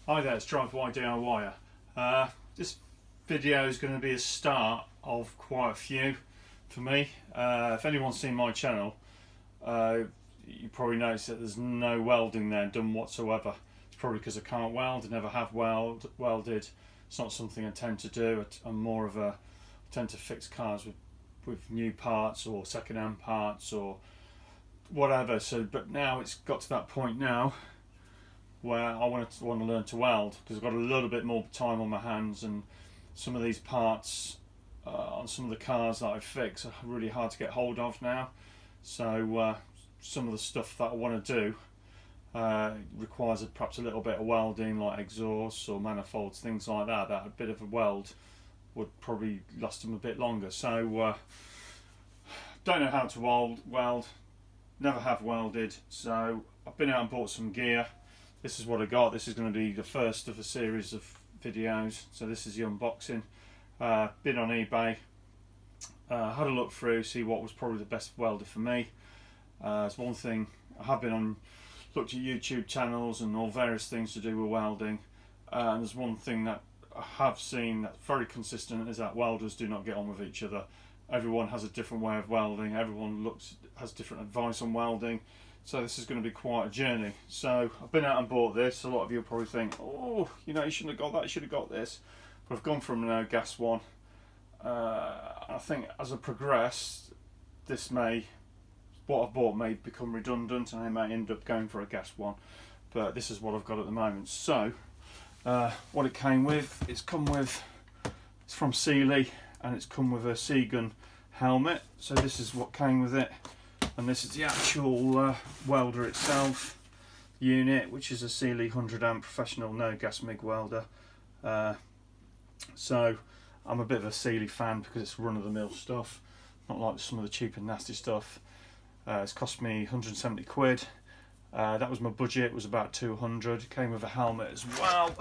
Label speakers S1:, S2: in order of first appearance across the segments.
S1: Hi there, it's Drive-By DIYer. This video is going to be a start of quite a few for me. If anyone's seen my channel, you probably noticed that there's no welding there done whatsoever. It's probably because I can't weld, I never have welded. It's not something I tend to do. I'm more of I tend to fix cars with new parts or second-hand parts or whatever. But now it's got to that point now where I want to learn to weld, because I've got a little bit more time on my hands, and some of these parts on some of the cars that I fix are really hard to get hold of now. So some of the stuff that I want to do requires perhaps a little bit of welding, like exhausts or manifolds, things like that. That a bit of a weld would probably last them a bit longer. So don't know how to weld, never have welded, so I've been out and bought some gear. This is what I got. This is going to be the first of a series of videos. So this is the unboxing. Been on eBay, had a look through, see what was probably the best welder for me. It's one thing, I have looked at YouTube channels and all various things to do with welding. And there's one thing that I have seen that's very consistent, is that welders do not get on with each other. Everyone has a different way of welding. Everyone has different advice on welding. So this is going to be quite a journey. So I've been out and bought this. A lot of you will probably think, oh, you know, you shouldn't have got that, you should have got this. But I've gone from a gas one. I think as I progress, what I've bought may become redundant, and I may end up going for a gas one. But this is what I've got at the moment. So what it came with, it's from Sealey, and it's come with a Seagun helmet. So this is what came with it. And this is the actual welder itself, unit, which is a Sealey 100 amp professional no gas MIG welder. So I'm a bit of a Sealey fan because it's run of the mill stuff, not like some of the cheap and nasty stuff. It's cost me 170 quid. That was my budget, it was about 200. It came with a helmet as well.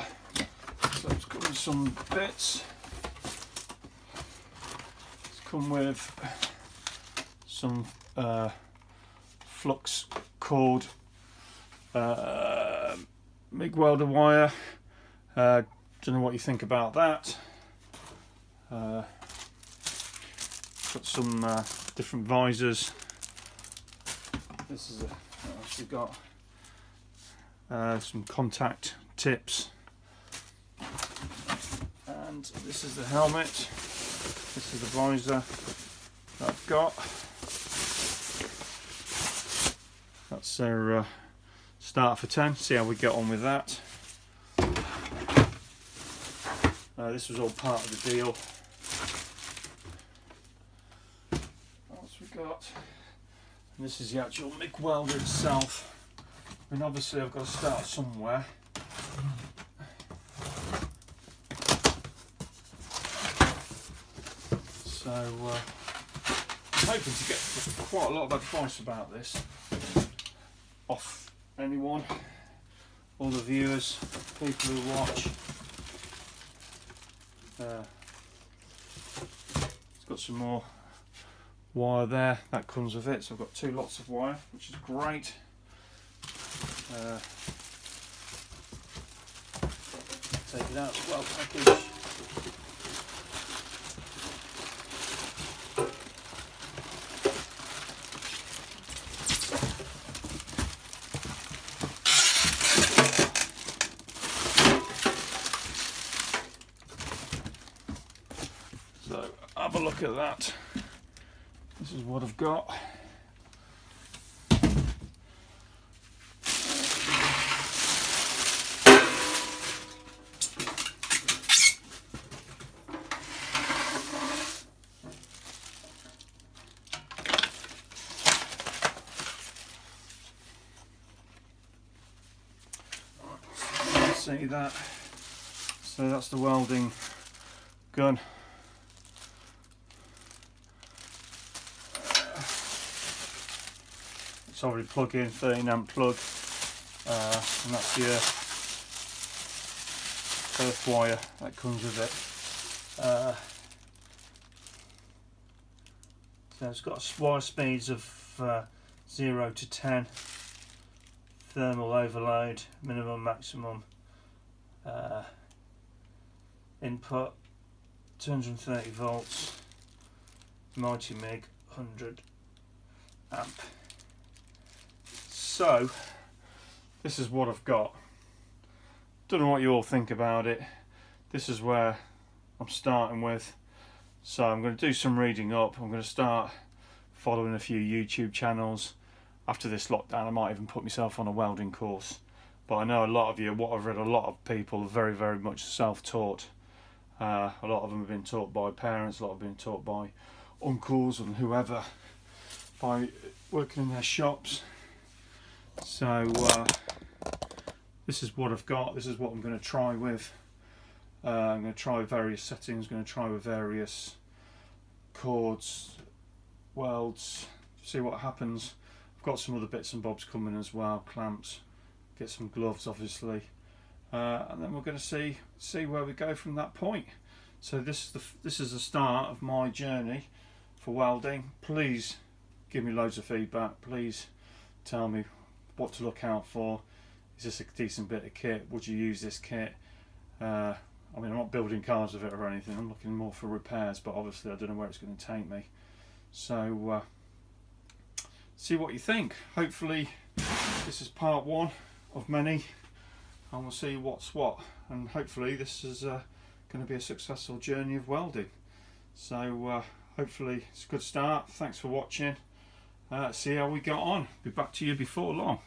S1: So it's come with some bits. It's come with some flux-core MIG welder wire. Don't know what you think about that. Got some different visors. This is what else we got? Some contact tips, and this is the helmet. This is the visor that I've got. That's their start for 10. See how we get on with that. This was all part of the deal. What else we got? And this is the actual MIG welder itself. I mean, obviously I've got to start somewhere. So I'm hoping to get quite a lot of advice about this off anyone, all the viewers, people who watch. It's got some more wire there, that comes with it, so I've got two lots of wire, which is great. Take it out, it's well packaged. So have a look at that. This is what I've got. See that? So that's the welding gun. It's already plug in, 13 amp plug, and that's the earth wire that comes with it. So it's got wire speeds of 0 to 10, thermal overload, minimum, maximum, Input 230 volts, mighty MIG 100 amp. So this is what I've got. Don't know what you all think about it. This is where I'm starting with. So I'm going to do some reading up. I'm going to start following a few YouTube channels. After this lockdown, I might even put myself on a welding course. But I know a lot of you, what I've read, a lot of people are very, very much self-taught. A lot of them have been taught by parents, a lot have been taught by uncles and whoever, by working in their shops. So this is what I've got, this is what I'm going to try with. I'm going to try various settings, going to try with various cords, welds, see what happens. I've got some other bits and bobs coming as well, clamps, get some gloves obviously, and then we're going to see where we go from that point. So this is the start of my journey for welding. Please give me loads of feedback, please tell me what to look out for. Is this a decent bit of kit? Would you use this kit? I mean, I'm not building cars with it or anything, I'm looking more for repairs, but obviously I don't know where it's going to take me. So see what you think. Hopefully this is part one of many, and we'll see what's what, and hopefully this is going to be a successful journey of welding. So hopefully it's a good start. Thanks for watching. See how we got on. Be back to you before long.